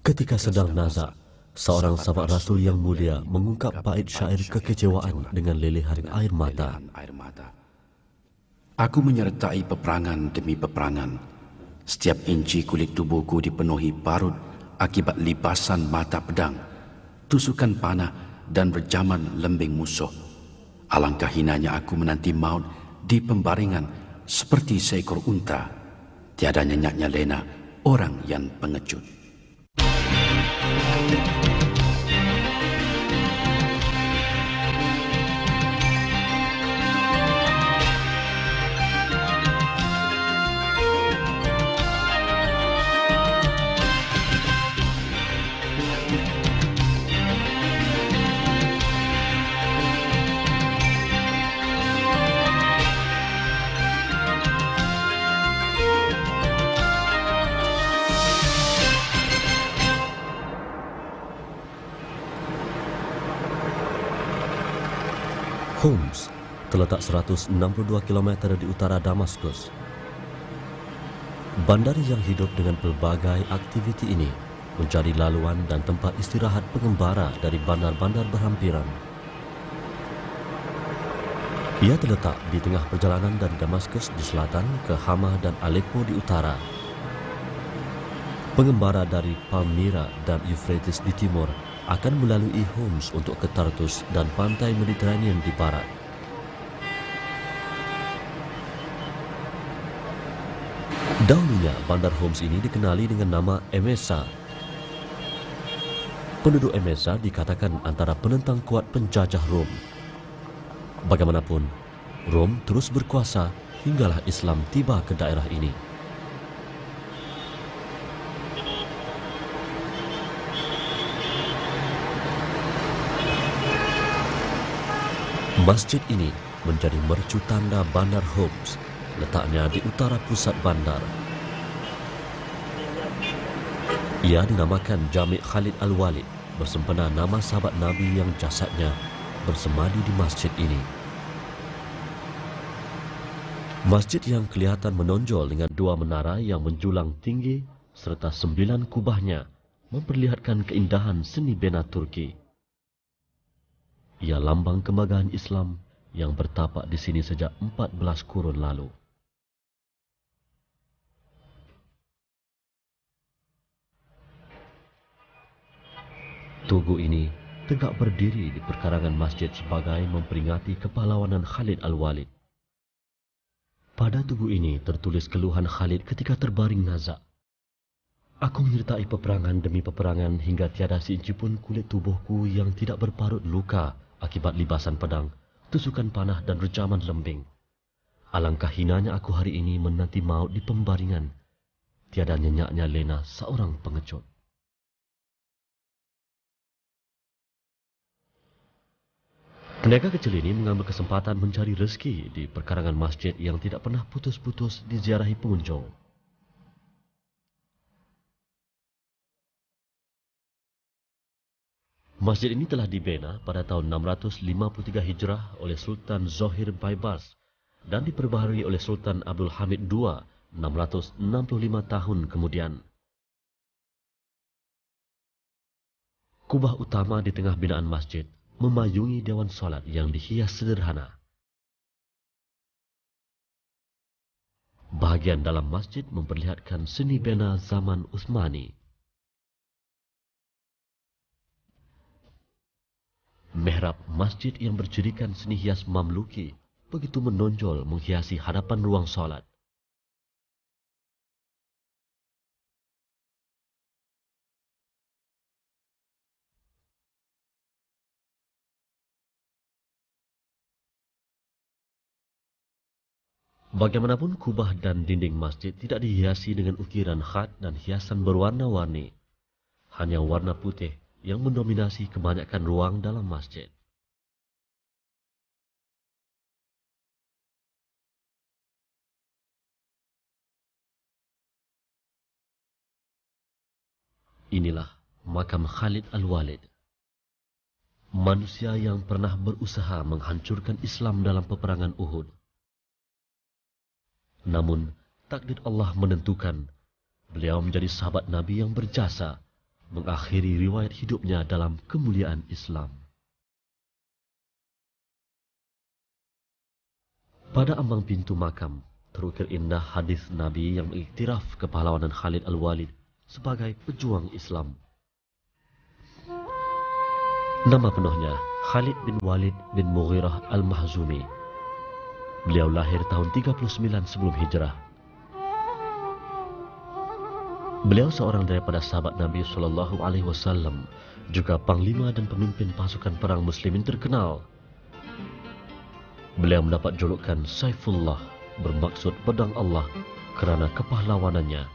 Ketika sedang nazak, seorang sahabat Rasul yang mulia mengungkap bait syair kekecewaan dengan lelehan air mata. Aku menyertai peperangan demi peperangan. Setiap inci kulit tubuhku dipenuhi parut akibat libasan mata pedang, tusukan panah dan rejaman lembing musuh. Alangkah hinanya aku menanti maut di pembaringan seperti seekor unta. Tiada nyenyaknya lena orang yang pengecut. Homs terletak 162 km di utara Damaskus. Bandar yang hidup dengan pelbagai aktiviti ini menjadi laluan dan tempat istirahat pengembara dari bandar-bandar berhampiran. Ia terletak di tengah perjalanan dari Damaskus di selatan ke Hama dan Aleppo di utara. Pengembara dari Palmyra dan Euphrates di timur akan melalui Homs untuk ke Tartus dan pantai Mediterranean di barat. Dahulunya, bandar Homs ini dikenali dengan nama Emesa. Penduduk Emesa dikatakan antara penentang kuat penjajah Rom. Bagaimanapun, Rom terus berkuasa hinggalah Islam tiba ke daerah ini. Masjid ini menjadi mercu tanda bandar Homs, letaknya di utara pusat bandar. Ia dinamakan Jami' Khalid Al-Walid bersempena nama sahabat Nabi yang jasadnya bersemadi di masjid ini. Masjid yang kelihatan menonjol dengan dua menara yang menjulang tinggi serta 9 kubahnya memperlihatkan keindahan seni bena Turki. Ia lambang kemagahan Islam yang bertapak di sini sejak 14 kurun lalu. Tugu ini tegak berdiri di perkarangan masjid sebagai memperingati kepahlawanan Khalid Al-Walid. Pada tugu ini tertulis keluhan Khalid ketika terbaring nazak. Aku menyertai peperangan demi peperangan hingga tiada seinci pun kulit tubuhku yang tidak berparut luka akibat libasan pedang, tusukan panah dan rejaman lembing. Alangkah hinanya aku hari ini menanti maut di pembaringan. Tiada nyenyaknya lena seorang pengecut. Peniaga kecil ini mengambil kesempatan mencari rezeki di perkarangan masjid yang tidak pernah putus-putus diziarahi pengunjung. Masjid ini telah dibina pada tahun 653 Hijrah oleh Sultan Zohir Baybars dan diperbaharui oleh Sultan Abdul Hamid II 665 tahun kemudian. Kubah utama di tengah binaan masjid memayungi dewan solat yang dihias sederhana. Bahagian dalam masjid memperlihatkan seni bena zaman Utsmani. Mihrab masjid yang bercirikan seni hias Mamluki begitu menonjol menghiasi hadapan ruang solat. Bagaimanapun kubah dan dinding masjid tidak dihiasi dengan ukiran khat dan hiasan berwarna-warni. Hanya warna putih yang mendominasi kebanyakan ruang dalam masjid. Inilah makam Khalid Al-Walid. Manusia yang pernah berusaha menghancurkan Islam dalam peperangan Uhud. Namun, takdir Allah menentukan beliau menjadi sahabat Nabi yang berjasa mengakhiri riwayat hidupnya dalam kemuliaan Islam. Pada ambang pintu makam, terukir indah hadis Nabi yang mengiktiraf kepahlawanan Khalid Al-Walid sebagai pejuang Islam. Nama penuhnya Khalid bin Walid bin Mughirah Al-Mahzumi. Beliau lahir tahun 39 sebelum hijrah. Beliau seorang daripada sahabat Nabi SAW, juga panglima dan pemimpin pasukan perang muslimin terkenal. Beliau mendapat julukan Saifullah, bermaksud pedang Allah, kerana kepahlawanannya.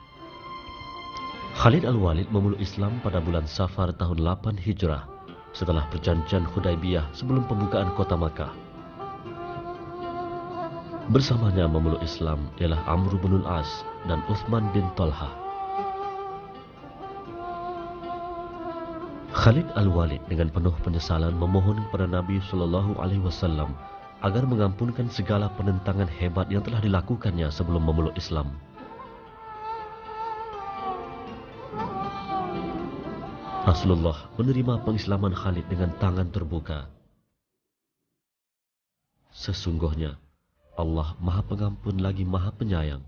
Khalid Al-Walid memeluk Islam pada bulan Safar tahun 8 Hijrah, setelah perjanjian Hudaibiyah sebelum pembukaan kota Makkah. Bersamanya memeluk Islam ialah Amr bin Al-As dan Uthman bin Talha. Khalid Al-Walid dengan penuh penyesalan memohon kepada Nabi SAW agar mengampunkan segala penentangan hebat yang telah dilakukannya sebelum memeluk Islam. Rasulullah menerima pengislaman Khalid dengan tangan terbuka. Sesungguhnya Allah Maha Pengampun lagi Maha Penyayang.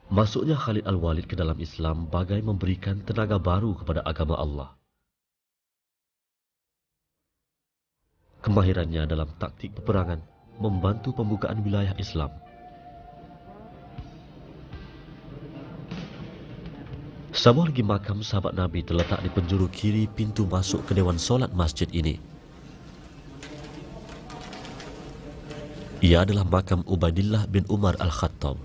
Masuknya Khalid Al-Walid ke dalam Islam bagai memberikan tenaga baru kepada agama Allah. Kemahirannya dalam taktik peperangan membantu pembukaan wilayah Islam. Sebuah lagi makam sahabat Nabi terletak di penjuru kiri pintu masuk ke dewan solat masjid ini. Ia adalah makam Ubaidillah bin Umar Al-Khattab.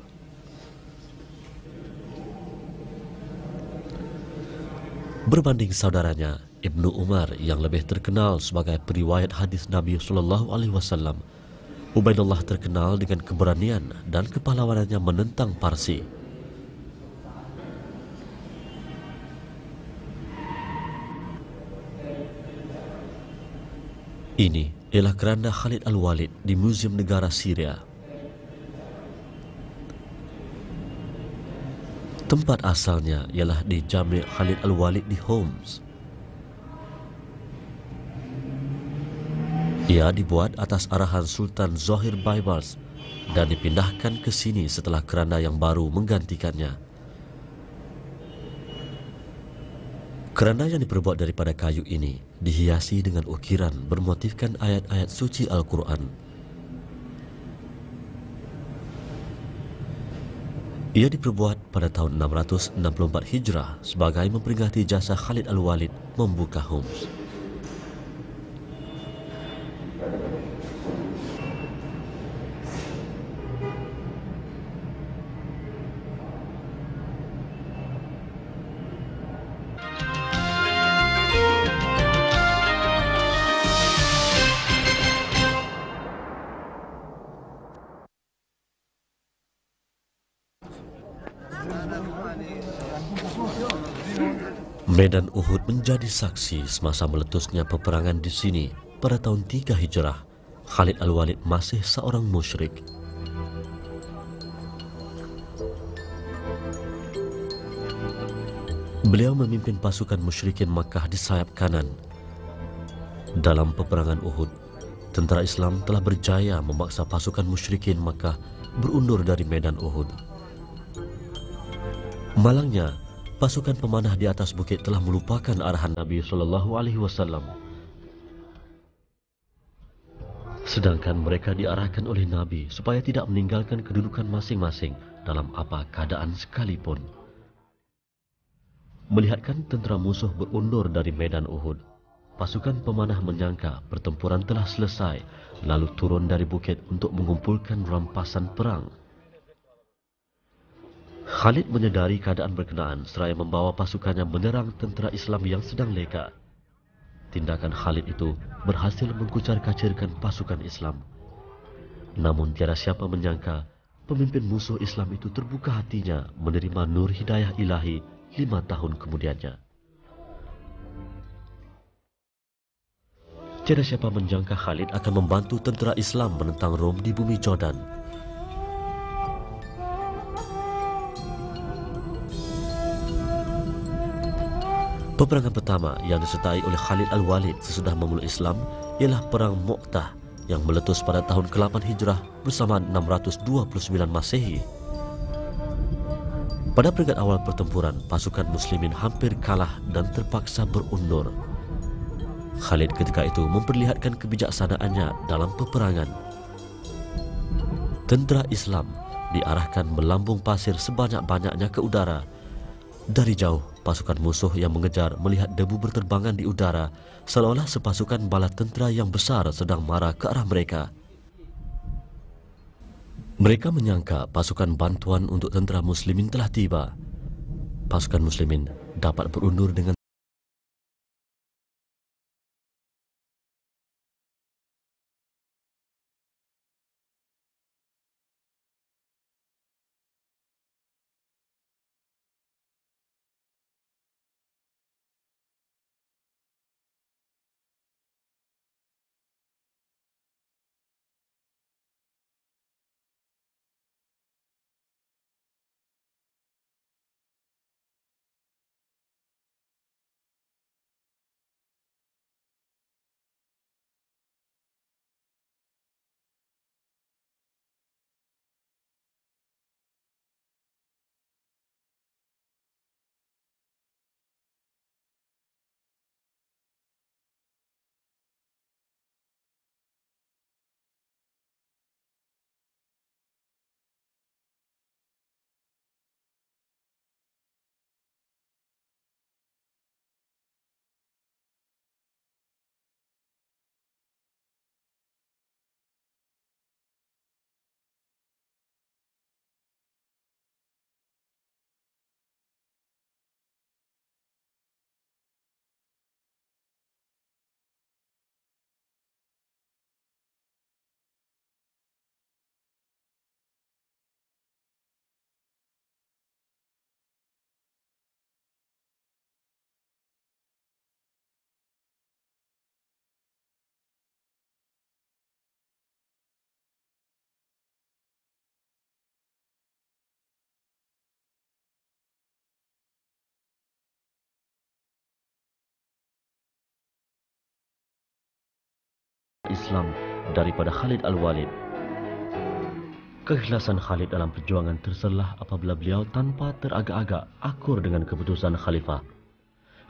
Berbanding saudaranya Ibnu Umar yang lebih terkenal sebagai periwayat hadis Nabi SAW, Ubaidillah terkenal dengan keberanian dan kepahlawanannya menentang Parsi. Ini ialah keranda Khalid Al-Walid di Museum Negara Syria. Tempat asalnya ialah di Jami' Khalid Al-Walid di Homs. Ia dibuat atas arahan Sultan Zohir Baybars dan dipindahkan ke sini setelah keranda yang baru menggantikannya. Keranda yang diperbuat daripada kayu ini dihiasi dengan ukiran bermotifkan ayat-ayat suci Al-Quran. Ia diperbuat pada tahun 664 Hijrah sebagai memperingati jasa Khalid Al-Walid membuka Homs. Medan Uhud menjadi saksi semasa meletusnya peperangan di sini pada tahun 3 Hijrah. Khalid Al-Walid masih seorang musyrik. Beliau memimpin pasukan musyrikin Makkah di sayap kanan. Dalam peperangan Uhud, tentara Islam telah berjaya memaksa pasukan musyrikin Makkah berundur dari medan Uhud. Malangnya, pasukan pemanah di atas bukit telah melupakan arahan Nabi SAW. Sedangkan mereka diarahkan oleh Nabi supaya tidak meninggalkan kedudukan masing-masing dalam apa keadaan sekalipun. Melihatkan tentera musuh berundur dari medan Uhud, pasukan pemanah menyangka pertempuran telah selesai, lalu turun dari bukit untuk mengumpulkan rampasan perang. Khalid menyedari keadaan berkenaan seraya membawa pasukannya menyerang tentera Islam yang sedang leka. Tindakan Khalid itu berhasil mengkucar-kacirkan pasukan Islam. Namun tiada siapa menyangka pemimpin musuh Islam itu terbuka hatinya menerima nur hidayah ilahi 5 tahun kemudiannya. Tiada siapa menjangka Khalid akan membantu tentera Islam menentang Rom di bumi Jordan. Peperangan pertama yang disertai oleh Khalid Al-Walid sesudah memeluk Islam ialah Perang Mu'tah yang meletus pada tahun ke-8 Hijrah bersama 629 Masehi. Pada peringkat awal pertempuran, pasukan muslimin hampir kalah dan terpaksa berundur. Khalid ketika itu memperlihatkan kebijaksanaannya dalam peperangan. Tentera Islam diarahkan melambung pasir sebanyak-banyaknya ke udara. Dari jauh, pasukan musuh yang mengejar melihat debu berterbangan di udara, seolah-olah sepasukan bala tentera yang besar sedang marah ke arah mereka. Mereka menyangka pasukan bantuan untuk tentera muslimin telah tiba. Pasukan muslimin dapat berundur dengan Islam daripada Khalid Al-Walid. Keikhlasan Khalid dalam perjuangan terselah apabila beliau tanpa teragak-agak akur dengan keputusan khalifah.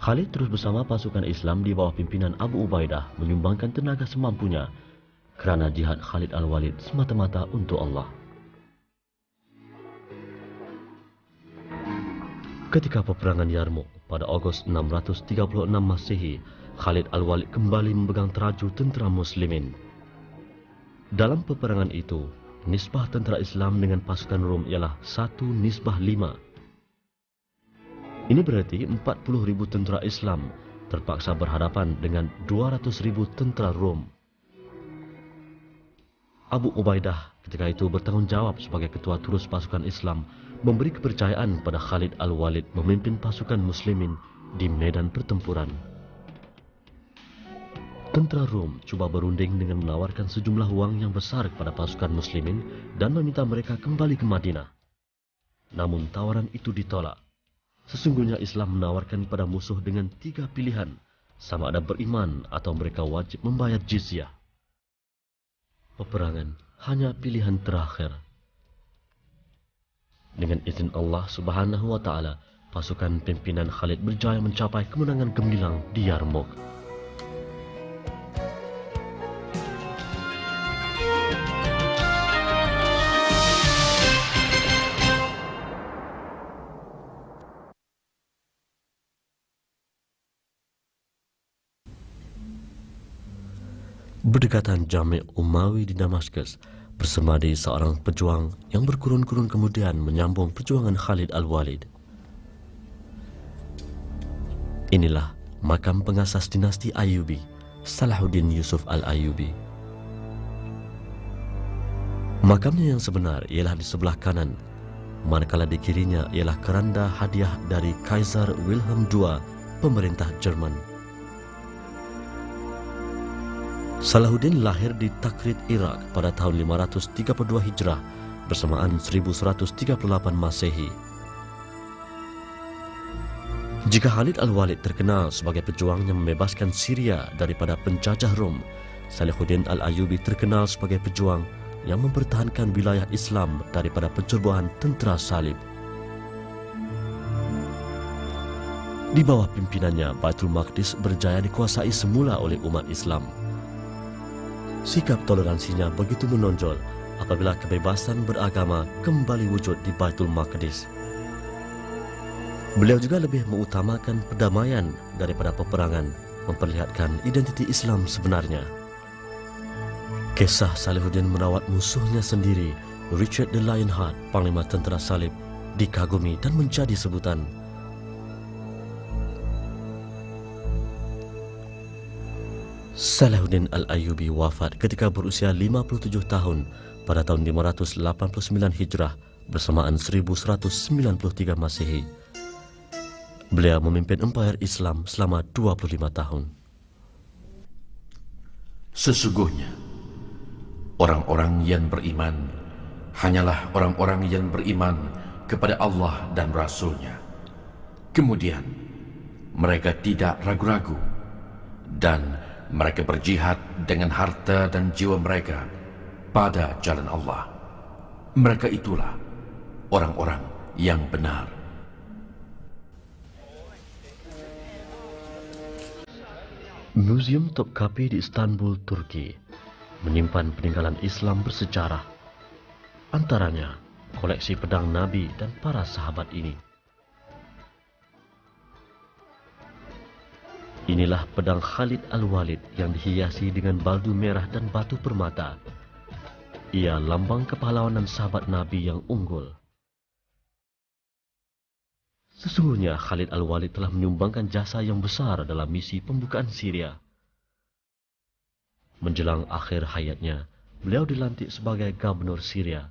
Khalid terus bersama pasukan Islam di bawah pimpinan Abu Ubaidah menyumbangkan tenaga semampunya kerana jihad Khalid Al-Walid semata-mata untuk Allah. Ketika peperangan Yarmouk pada Ogos 636 Masehi, Khalid Al-Walid kembali memegang teraju tentera muslimin. Dalam peperangan itu, nisbah tentera Islam dengan pasukan Rom ialah 1:5. Ini berarti 40,000 tentera Islam terpaksa berhadapan dengan 200,000 tentera Rom. Abu Ubaidah ketika itu bertanggungjawab sebagai ketua turus pasukan Islam, memberi kepercayaan pada Khalid Al-Walid memimpin pasukan muslimin di medan pertempuran. Tentera Rom cuba berunding dengan menawarkan sejumlah wang yang besar kepada pasukan muslimin dan meminta mereka kembali ke Madinah. Namun tawaran itu ditolak. Sesungguhnya Islam menawarkan pada musuh dengan 3 pilihan, sama ada beriman atau mereka wajib membayar jizyah. Peperangan hanya pilihan terakhir. Dengan izin Allah Subhanahu wa Ta'ala, pasukan pimpinan Khalid berjaya mencapai kemenangan gemilang di Yarmouk. Berdekatan Jami' Umawi di Damaskus, bersemadi seorang pejuang yang berkurun-kurun kemudian menyambung perjuangan Khalid Al-Walid. Inilah makam pengasas dinasti Ayyubi, Salahuddin Yusuf Al-Ayyubi. Makamnya yang sebenar ialah di sebelah kanan, manakala di kirinya ialah keranda hadiah dari Kaisar Wilhelm II, pemerintah Jerman. Salahuddin lahir di Takrit, Irak pada tahun 532 Hijrah bersamaan 1138 Masehi. Jika Khalid Al-Walid terkenal sebagai pejuang yang membebaskan Syria daripada penjajah Rom, Salahuddin Al-Ayyubi terkenal sebagai pejuang yang mempertahankan wilayah Islam daripada pencerobohan tentera Salib. Di bawah pimpinannya, Baitul Maqdis berjaya dikuasai semula oleh umat Islam. Sikap toleransinya begitu menonjol apabila kebebasan beragama kembali wujud di Baitul Maqdis. Beliau juga lebih mengutamakan perdamaian daripada peperangan, memperlihatkan identiti Islam sebenarnya. Kisah Salahuddin merawat musuhnya sendiri, Richard the Lionheart, Panglima Tentera Salib, dikagumi dan menjadi sebutan. Salahuddin Al-Ayyubi wafat ketika berusia 57 tahun pada tahun 589 Hijrah bersamaan 1193 Masehi. Beliau memimpin Empire Islam selama 25 tahun. Sesungguhnya, orang-orang yang beriman hanyalah orang-orang yang beriman kepada Allah dan Rasul-Nya. Kemudian, mereka tidak ragu-ragu dan mereka berjihad dengan harta dan jiwa mereka pada jalan Allah. Mereka itulah orang-orang yang benar. Museum Topkapi di Istanbul, Turki, menyimpan peninggalan Islam bersejarah. Antaranya, koleksi pedang Nabi dan para sahabat ini. Inilah pedang Khalid Al-Walid yang dihiasi dengan baldu merah dan batu permata. Ia lambang kepahlawanan sahabat Nabi yang unggul. Sesungguhnya Khalid Al-Walid telah menyumbangkan jasa yang besar dalam misi pembukaan Syria. Menjelang akhir hayatnya, beliau dilantik sebagai gubernur Syria.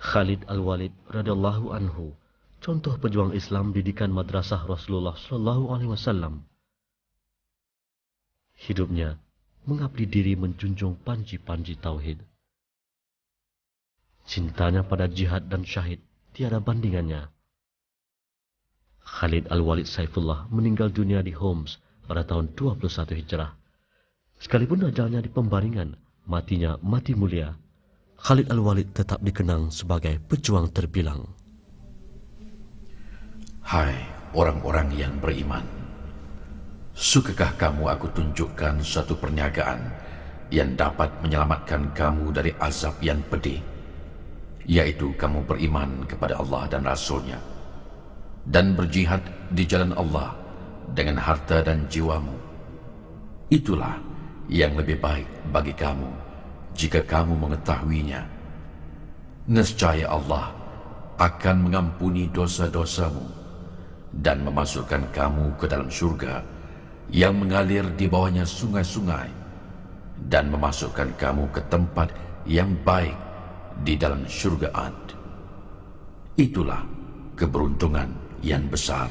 Khalid Al-Walid radhiyallahu anhu, contoh pejuang Islam didikan madrasah Rasulullah sallallahu alaihi wasallam. Hidupnya mengabdi diri menjunjung panji-panji tauhid. Cintanya pada jihad dan syahid tiada bandingannya. Khalid Al-Walid Saifullah meninggal dunia di Homs pada tahun 21 Hijrah. Sekalipun ajalnya di pembaringan, matinya mati mulia, Khalid Al-Walid tetap dikenang sebagai pejuang terbilang. Hai orang-orang yang beriman, sukakah kamu aku tunjukkan suatu perniagaan yang dapat menyelamatkan kamu dari azab yang pedih, yaitu kamu beriman kepada Allah dan Rasul-Nya dan berjihad di jalan Allah dengan harta dan jiwamu. Itulah yang lebih baik bagi kamu jika kamu mengetahuinya. Nescaya Allah akan mengampuni dosa-dosamu dan memasukkan kamu ke dalam syurga yang mengalir di bawahnya sungai-sungai, dan memasukkan kamu ke tempat yang baik di dalam syurga Ad. Itulah keberuntungan yang besar.